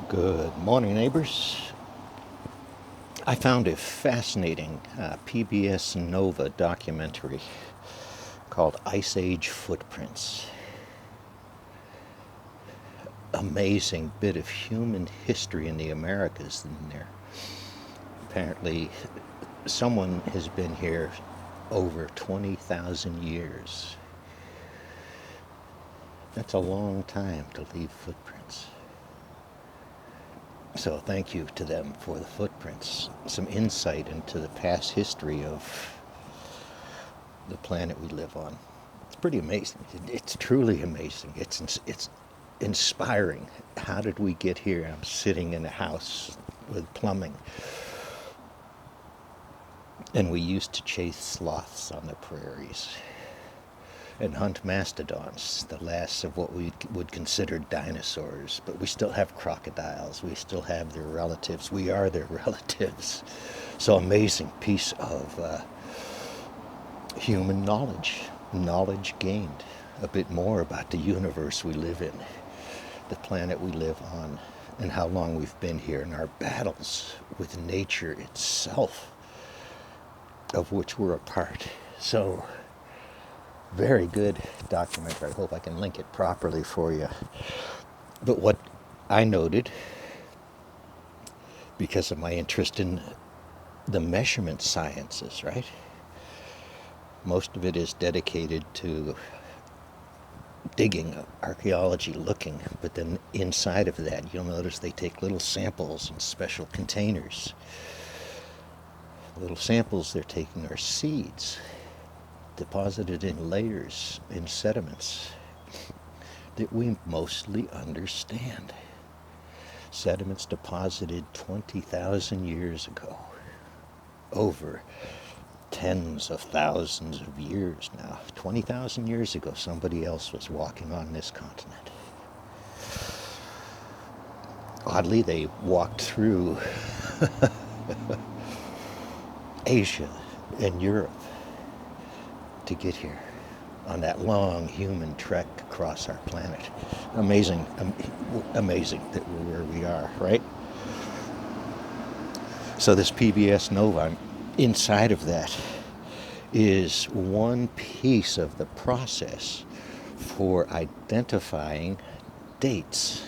Good morning, neighbors. I found a fascinating PBS Nova documentary called Ice Age Footprints. Amazing bit of human history in the Americas in there. Apparently, someone has been here over 20,000 years. That's a long time to leave footprints. So thank you to them for the footprints, some insight into the past history of the planet we live on. It's pretty amazing. It's truly amazing. It's inspiring. How did we get here? I'm sitting in a house with plumbing, and we used to chase sloths on the prairies and hunt mastodons, the last of what we would consider dinosaurs. But we still have crocodiles. We still have their relatives. We are their relatives. So amazing piece of human knowledge gained, a bit more about the universe we live in, the planet we live on, and how long we've been here, and our battles with nature itself, of which we're a part. So, very good documentary. I hope I can link it properly for you. But what I noted, because of my interest in the measurement sciences, right? Most of it is dedicated to digging, archaeology, looking, but then inside of that, you'll notice they take little samples in special containers. The little samples they're taking are seeds deposited in layers, in sediments that we mostly understand. Sediments deposited 20,000 years ago, over tens of thousands of years now. 20,000 years ago, somebody else was walking on this continent. Oddly, they walked through Asia and Europe to get here on that long human trek across our planet. Amazing, amazing that we're where we are, right? So this PBS Nova, inside of that is one piece of the process for identifying dates.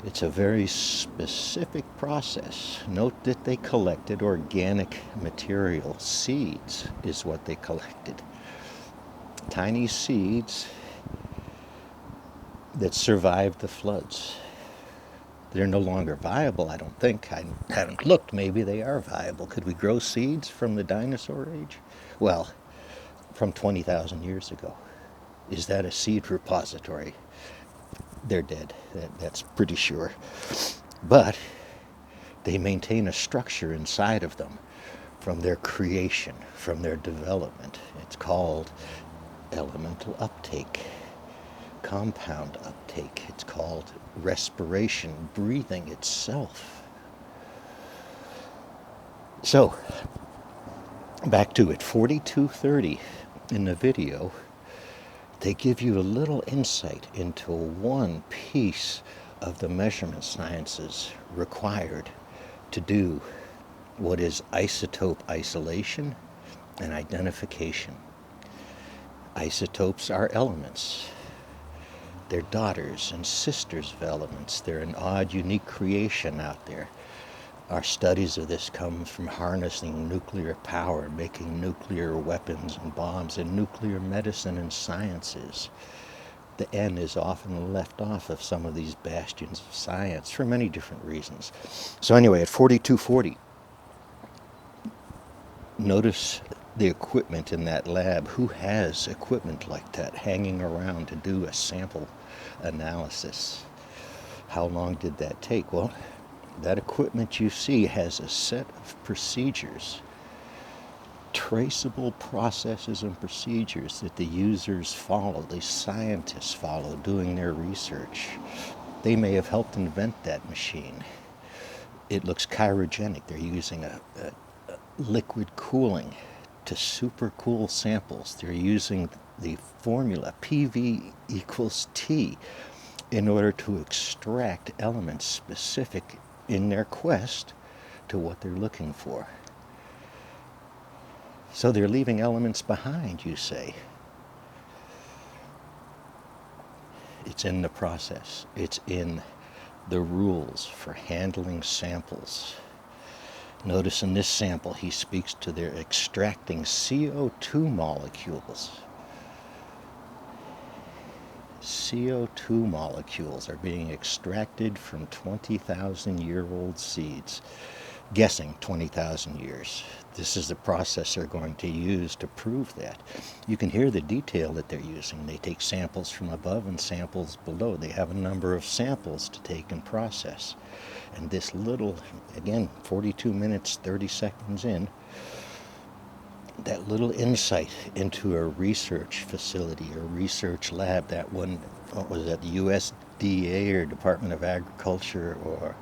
It's a very specific process. Note that they collected organic material. Seeds is what they collected. Tiny seeds that survived the floods. They're no longer viable, I don't think. I haven't looked. Maybe they are viable. Could we grow seeds from the dinosaur age? Well, from 20,000 years ago. Is that a seed repository? They're dead. That's pretty sure. But they maintain a structure inside of them from their creation, from their development. It's called elemental uptake, compound uptake. It's called respiration, breathing itself. So, back to it, 4230 in the video, they give you a little insight into one piece of the measurement sciences required to do what is isotope isolation and identification. Isotopes are elements. They're daughters and sisters of elements. They're an odd, unique creation out there. Our studies of this come from harnessing nuclear power, making nuclear weapons and bombs, and nuclear medicine and sciences. The N is often left off of some of these bastions of science for many different reasons. So anyway, at 4240, notice the equipment in that lab. Who has equipment like that hanging around to do a sample analysis? How long did that take? Well, that equipment you see has a set of procedures, traceable processes and procedures that the users follow, the scientists follow doing their research. They may have helped invent that machine. It looks cryogenic. They're using a liquid cooling to supercool samples. They're using the formula PV equals T. in order to extract elements specific in their quest to what they're looking for. So they're leaving elements behind, you say. It's in the process. It's in the rules for handling samples. Notice in this sample he speaks to their extracting CO2 molecules. CO2 molecules are being extracted from 20,000-year-old seeds. Guessing 20,000 years. This is the process they're going to use to prove that. You can hear the detail that they're using. They take samples from above and samples below. They have a number of samples to take and process. And this little, again, 42 minutes, 30 seconds in, that little insight into a research facility, a research lab, that one, what was that, the USDA or Department of Agriculture, or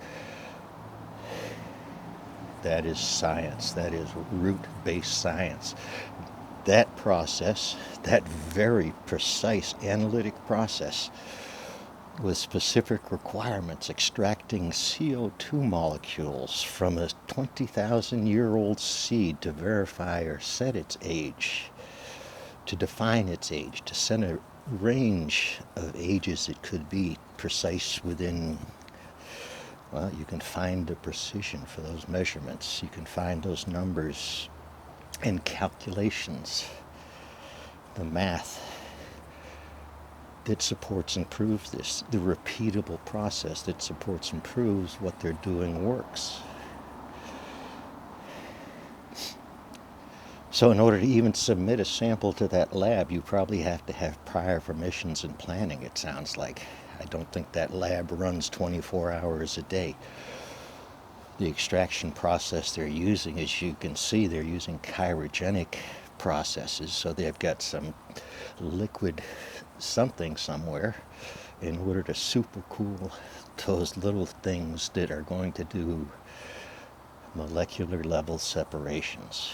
that is science, that is root-based science. That process, that very precise analytic process with specific requirements, extracting CO2 molecules from a 20,000-year-old seed to verify or set its age, to define its age, to set a range of ages it could be, precise within. Well, you can find the precision for those measurements. You can find those numbers and calculations, the math that supports and proves this, the repeatable process that supports and proves what they're doing works. So in order to even submit a sample to that lab, you probably have to have prior permissions and planning, it sounds like. I don't think that lab runs 24 hours a day. The extraction process they're using, as you can see, they're using cryogenic processes. So they've got some liquid something somewhere in order to supercool those little things that are going to do molecular level separations.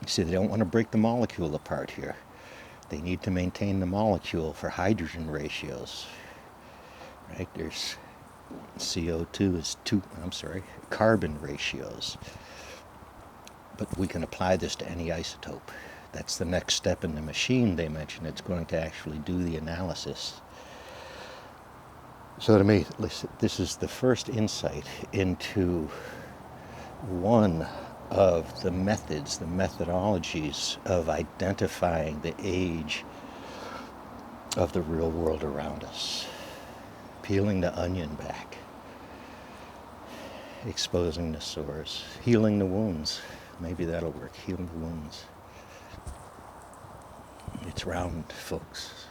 You see, they don't want to break the molecule apart here. They need to maintain the molecule for hydrogen ratios. Right? There's CO2 is carbon ratios. But we can apply this to any isotope. That's the next step in the machine they mentioned. It's going to actually do the analysis. So to me, this is the first insight into one of the methods, the methodologies of identifying the age of the real world around us. Peeling the onion back, exposing the sores, healing the wounds. Maybe that'll work, healing the wounds. It's round, folks.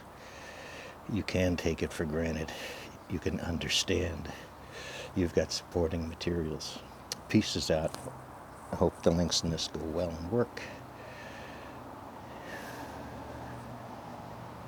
You can take it for granted. You can understand. You've got supporting materials. Pieces out. I hope the links in this go well and work.